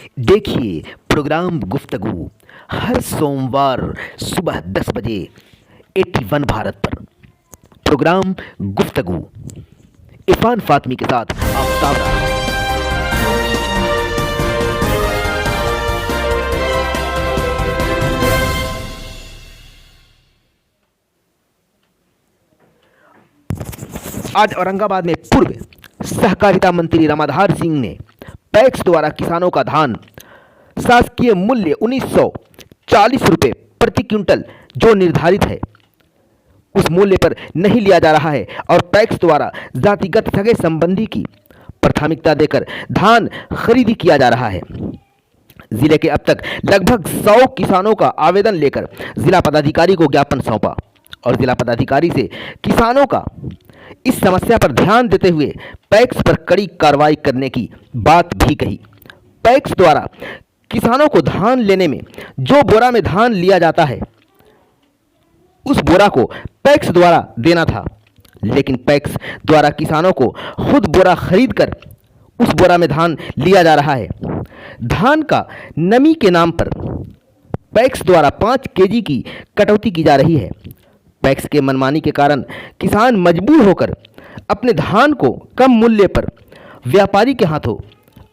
देखिए प्रोग्राम गुफ्तगू हर सोमवार सुबह 10 बजे 81 भारत पर। प्रोग्राम गुफ्तगू इरफान फातमी के साथ आफ्ताब राना। आज औरंगाबाद में पूर्व सहकारिता मंत्री रामाधार सिंह ने पैक्स द्वारा किसानों का धान शासकीय मूल्य 1940 रुपये प्रति क्विंटल जो निर्धारित है उस मूल्य पर नहीं लिया जा रहा है और पैक्स द्वारा जातिगत सगे संबंधी की प्राथमिकता देकर धान खरीदी किया जा रहा है। जिले के अब तक लगभग 100 किसानों का आवेदन लेकर जिला पदाधिकारी को ज्ञापन सौंपा और जिला पदाधिकारी से किसानों का इस समस्या पर ध्यान देते हुए पैक्स पर कड़ी कार्रवाई करने की बात भी कही। पैक्स द्वारा किसानों को धान लेने में जो बोरा में धान लिया जाता है उस बोरा को पैक्स द्वारा देना था, लेकिन पैक्स द्वारा किसानों को खुद बोरा खरीद कर उस बोरा में धान लिया जा रहा है। धान का नमी के नाम पर पैक्स द्वारा 5 केजी की कटौती की जा रही है। पैक्स के मनमानी के कारण किसान मजबूर होकर अपने धान को कम मूल्य पर व्यापारी के हाथों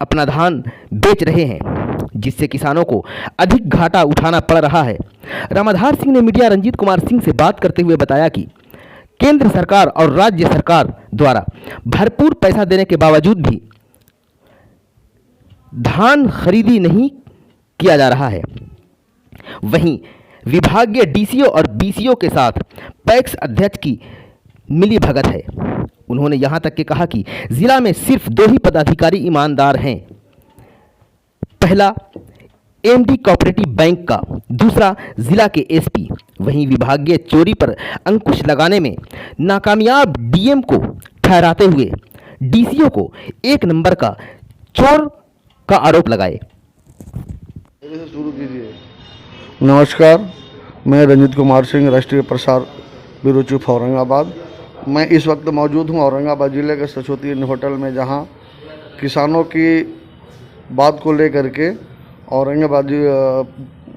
अपना धान बेच रहे हैं, जिससे किसानों को अधिक घाटा उठाना पड़ रहा है। रामाधार सिंह ने मीडिया रंजीत कुमार सिंह से बात करते हुए बताया कि केंद्र सरकार और राज्य सरकार द्वारा भरपूर पैसा देने के बावजूद भी धान खरीदी नहीं किया जा रहा है। वहीं विभागीय डीसीओ और बीसीओ के साथ पैक्स अध्यक्ष की मिली भगत है। उन्होंने यहां तक के कहा कि जिला में सिर्फ 2 ही पदाधिकारी ईमानदार हैं, पहला एमडी कोऑपरेटिव बैंक का, दूसरा जिला के एसपी। वहीं विभागीय चोरी पर अंकुश लगाने में नाकामयाब डीएम को ठहराते हुए डीसीओ को 1 नंबर का चोर का आरोप लगाए। शुरू कीजिए। नमस्कार, मैं रंजीत कुमार सिंह, राष्ट्रीय प्रसार ब्यूरो चीफ औरंगाबाद। मैं इस वक्त मौजूद हूं औरंगाबाद जिले के सरस्वती होटल में, जहां किसानों की बात को लेकर के औरंगाबाद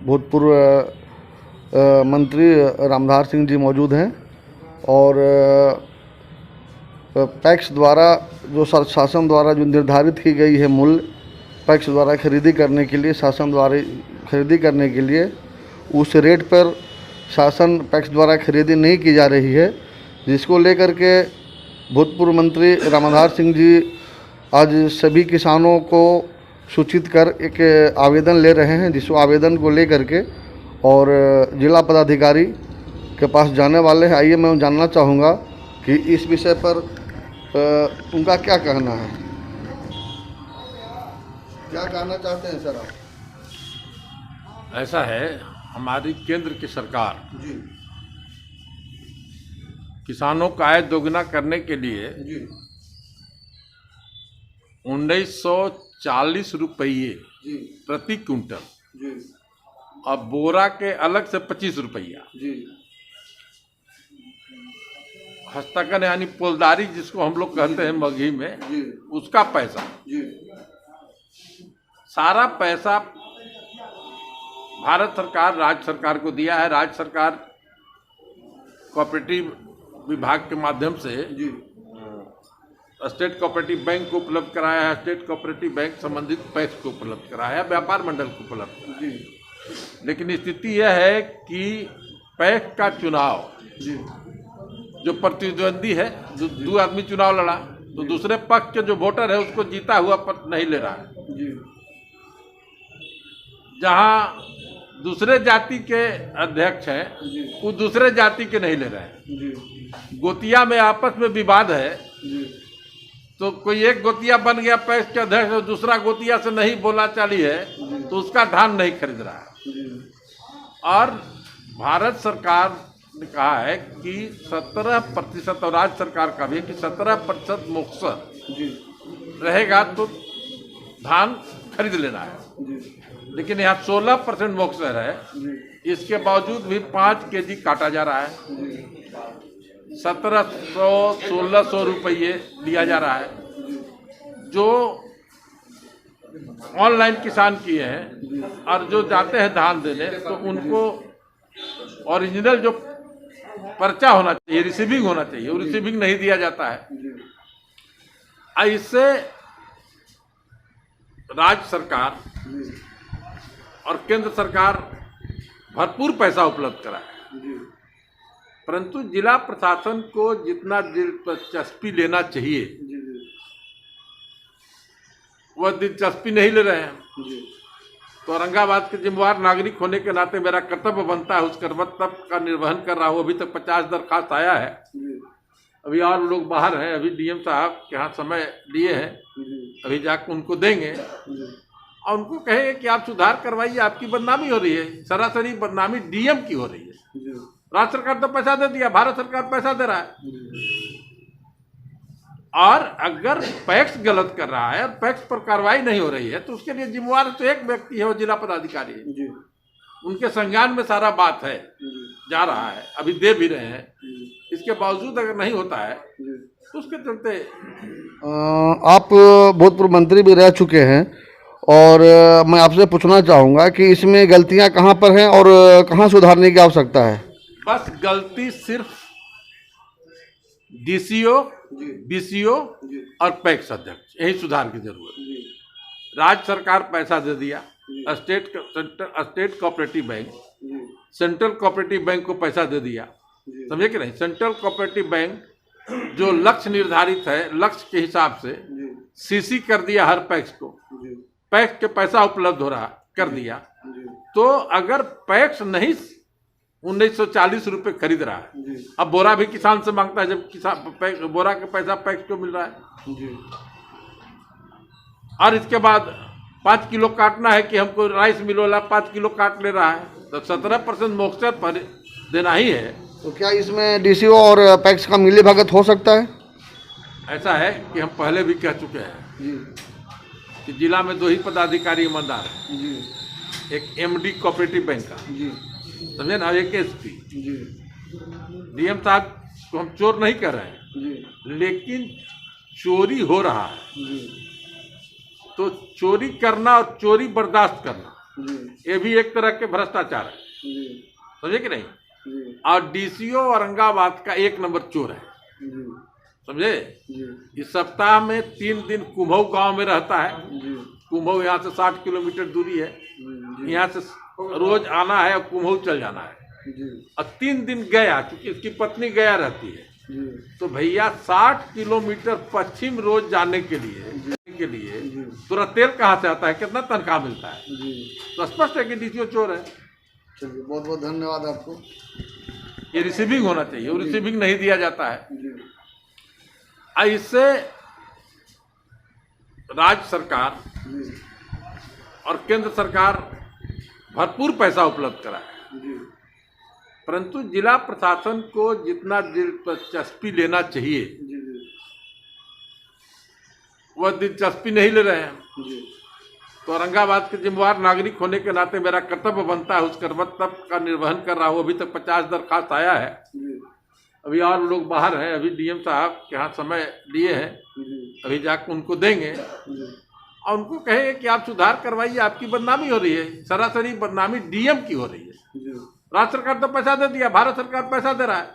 भूतपूर्व मंत्री रामाधार सिंह जी मौजूद हैं और पैक्स द्वारा जो शासन द्वारा जो निर्धारित की गई है मूल्य पैक्स द्वारा खरीदी करने के लिए, शासन द्वारा खरीदी करने के लिए उस रेट पर शासन पैक्स द्वारा खरीदी नहीं की जा रही है, जिसको लेकर के भूतपूर्व मंत्री रामाधार सिंह जी आज सभी किसानों को सूचित कर एक आवेदन ले रहे हैं, जिस आवेदन को लेकर के और जिला पदाधिकारी के पास जाने वाले हैं। आइए मैं जानना चाहूँगा कि इस विषय पर उनका क्या कहना है। क्या कहना चाहते हैं सर आप? ऐसा है, हमारी केंद्र की सरकार जी किसानों का आय दोगुना करने के लिए जी 1940 रुपये जी प्रति क्विंटल जी और बोरा के अलग से 25 रुपया जी हस्तकन यानी पोलदारी जिसको हम लोग कहते हैं मगही में, जी उसका पैसा, जी सारा पैसा भारत सरकार राज्य सरकार को दिया है। राज्य सरकार कोऑपरेटिव विभाग के माध्यम से जी स्टेट कोऑपरेटिव बैंक को उपलब्ध कराया है, स्टेट कोऑपरेटिव बैंक संबंधित पैक्स को उपलब्ध कराया है, व्यापार मंडल को उपलब्ध कराया है। जी लेकिन स्थिति यह है कि पैक्स का चुनाव जी जो प्रतिद्वंदी है, जो 2 आदमी चुनाव लड़ा तो दूसरे पक्ष के जो वोटर है उसको जीता हुआ पर नहीं ले रहा है। जी जहाँ दूसरे जाति के अध्यक्ष हैं वो दूसरे जाति के नहीं ले रहे हैं। जी गोतिया में आपस में विवाद है, जी तो कोई एक गोतिया बन गया पैक्स के अध्यक्ष और दूसरा गोतिया से नहीं बोला चाली है तो उसका धान नहीं खरीद रहा है। जी और भारत सरकार ने कहा है कि 17% और राज्य सरकार का भी कि 17% मुक्सर जी रहेगा तो धान खरीद लेना है, जी लेकिन यहाँ 16% मुक्सर है। जी इसके बावजूद भी 5 केजी काटा जा रहा है, 1700-1600 रुपये लिया जा रहा है, जो ऑनलाइन किसान किए हैं, और जो जाते हैं धान देने तो उनको ओरिजिनल जो पर्चा होना चाहिए, रिसीविंग होना चाहिए, वो रिसीविंग नहीं दिया जाता है। इससे राज्य सरकार और केंद्र सरकार भरपूर पैसा उपलब्ध कराए, परंतु जिला प्रशासन को जितना दिलचस्पी लेना चाहिए वह दिलचस्पी नहीं ले रहे हैं। तो औरंगाबाद के जिम्मेवार नागरिक होने के नाते मेरा कर्तव्य बनता है उस कर्तव्य का निर्वहन कर रहा हूँ। अभी तक 50 दरखास्त आया है, अभी और लोग बाहर हैं, अभी डीएम साहब के यहाँ समय लिए हैं, अभी जाकर उनको देंगे और उनको कहेंगे कि आप सुधार करवाइए, आपकी बदनामी हो रही है। सरासरी बदनामी डीएम की हो रही है। राज्य सरकार तो पैसा दे दिया, भारत सरकार पैसा दे रहा है, और अगर पैक्स गलत कर रहा है और पैक्स पर कार्रवाई नहीं हो रही है तो उसके लिए जिम्मेवार तो एक व्यक्ति है, वो जिला पदाधिकारी है। उनके संज्ञान में सारा बात है, जा रहा है, अभी दे भी रहे हैं। इसके बावजूद अगर नहीं होता है तो उसके चलते आप भूतपूर्व मंत्री भी रह चुके हैं और मैं आपसे पूछना चाहूँगा कि इसमें गलतियाँ कहाँ पर हैं और कहाँ सुधारने की आवश्यकता है। बस गलती सिर्फ डीसीओ, बीसीओ और पैक्स अध्यक्ष, यही सुधार की जरूरत है। राज्य सरकार पैसा दे दिया, state cooperative bank, central cooperative bank को पैसा दे दिया, समझे कि नहीं। सेंट्रल कोऑपरेटिव बैंक जो लक्ष्य निर्धारित है, लक्ष्य के हिसाब से सीसी कर दिया हर पैक्स को, पैक्स के पैसा उपलब्ध हो रहा कर दिया। तो अगर पैक्स नहीं 1940 रुपये खरीद रहा है, अब बोरा भी किसान से मांगता है, जब किसान बोरा का पैसा पैक्स को मिल रहा है। और इसके बाद 5 किलो काटना है कि हमको राइस मिल वाला 5 किलो काट ले रहा है, तो 17% मोक्सर पर देना ही है। तो क्या इसमें डीसीओ और पैक्स का मिली भगत हो सकता है? ऐसा है कि हम पहले भी कह चुके हैं कि जिला में 2 ही पदाधिकारी ईमानदार हैं, एक एमडी कोऑपरेटिव बैंक का, समझे ना, एक एसपी। डीएम साहब को हम चोर नहीं कर रहे हैं, लेकिन चोरी हो रहा है तो चोरी करना और चोरी बर्दाश्त करना ये भी एक तरह के भ्रष्टाचार है, समझे कि नहीं। और डीसीओ औरंगाबाद का 1 नंबर चोर है, समझे। इस सप्ताह में 3 दिन कुम्भऊ गांव में रहता है। कुम्भऊ यहाँ से 60 किलोमीटर दूरी है, यहाँ से रोज आना है और कुम्भऊ चल जाना है। और 3 दिन गया, क्योंकि इसकी पत्नी गया रहती है, तो भैया 60 किलोमीटर पश्चिम रोज जाने के लिए तुरंत तेल कहाँ से आता है, कितना तनख्वाह मिलता है। तो स्पष्ट है कि डीसीओ चोर है। चलिए, बहुत बहुत धन्यवाद आपको। ये रिसीविंग होना चाहिए, वो रिसीविंग नहीं दिया जाता है। इससे राज्य सरकार और केंद्र सरकार भरपूर पैसा उपलब्ध कराए, परंतु जिला प्रशासन को जितना दिलचस्पी लेना चाहिए वह दिलचस्पी नहीं ले रहे हैं। तो औरंगाबाद के जिम्मेवार नागरिक होने के नाते मेरा कर्तव्य बनता है उस कर्तव्य का निर्वहन कर रहा हूँ। अभी तक 50 दरखास्त आया है, अभी और लोग बाहर हैं, अभी डीएम साहब के यहाँ समय लिए हैं, अभी जाकर उनको देंगे और उनको कहेंगे कि आप सुधार करवाइए, आपकी बदनामी हो रही है। सरासरी बदनामी डीएम की हो रही है। राज्य सरकार तो पैसा दे दिया, भारत सरकार पैसा दे रहा है,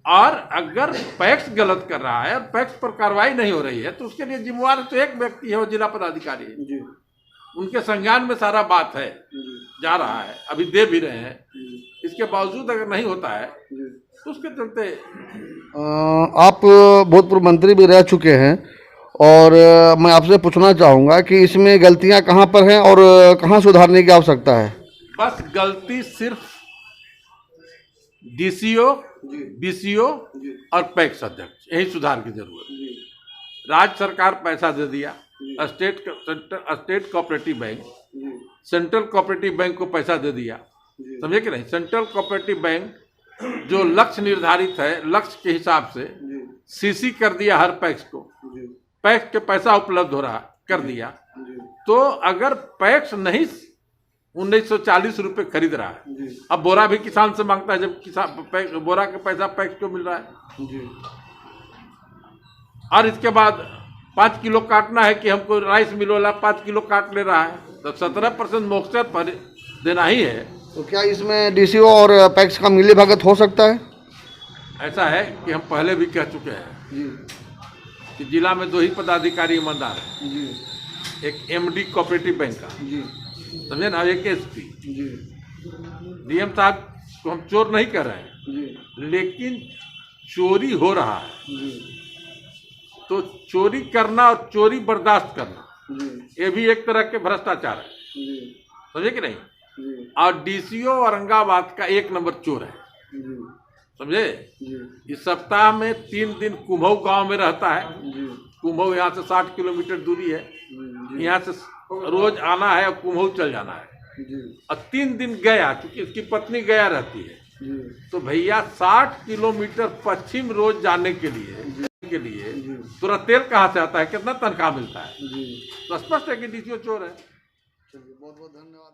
और अगर पैक्स गलत कर रहा है और पैक्स पर कार्रवाई नहीं हो रही है तो उसके लिए जिम्मेवार तो एक व्यक्ति है, वो जिला पदाधिकारी है। उनके संज्ञान में सारा बात है, जा रहा है, अभी दे भी रहे हैं। इसके बावजूद अगर नहीं होता है तो उसके चलते आप भूतपूर्व मंत्री भी रह चुके हैं और मैं आपसे पूछना चाहूँगा कि इसमें गलतियाँ कहाँ पर हैं और कहाँ सुधारने की आवश्यकता है। बस गलती सिर्फ डीसीओ, बीसीओ और पैक्स अध्यक्ष, यही सुधार की जरूरत है। राज्य सरकार पैसा दे दिया, state cooperative bank, central cooperative bank को पैसा दे दिया, समझे कि नहीं। सेंट्रल कोऑपरेटिव बैंक जो लक्ष्य निर्धारित है, लक्ष्य के हिसाब से सीसी कर दिया हर पैक्स को, पैक्स के पैसा उपलब्ध हो रहा कर दिया। तो अगर पैक्स नहीं 1940 रुपये खरीद रहा है, अब बोरा भी किसान से मांगता है, जब किसान बोरा का पैसा पैक्स को मिल रहा है। और इसके बाद 5 किलो काटना है कि हमको राइस मिल वाला 5 किलो काट ले रहा है, तो 17% मॉइस्चर पर देना ही है। तो क्या इसमें डीसीओ और पैक्स का मिली भगत हो सकता है? ऐसा है कि हम पहले भी कह चुके हैं जी कि जिला में 2 ही पदाधिकारी ईमानदार हैं, जी एक एमडी कोऑपरेटिव बैंक का, जी समझे ना, एक एसपी। जी डीएम साहब को हम चोर नहीं कर रहे हैं, जी लेकिन चोरी हो रहा है, जी तो चोरी करना और चोरी बर्दाश्त करना जी ये भी एक तरह के भ्रष्टाचार है, जी समझे कि नहीं। जी और डीसीओ औरंगाबाद का 1 नंबर चोर है, जी समझे। जी इस सप्ताह में 3 दिन कुम्भऊ गांव में रहता है। जी कुम्भऊ यहाँ से 60 किलोमीटर दूरी है, जी यहाँ से रोज आना है और कुम्भऊ चल जाना है। जी और 3 दिन गया, क्योंकि इसकी पत्नी गया रहती है, जी तो भैया 60 किलोमीटर पश्चिम रोज जाने के लिए तुरंत तेल कहाँ से आता है, कितना तनख्वाह मिलता है? जी तो स्पष्ट है कि डीसीओ चोर है। चलिए, बहुत बहुत धन्यवाद।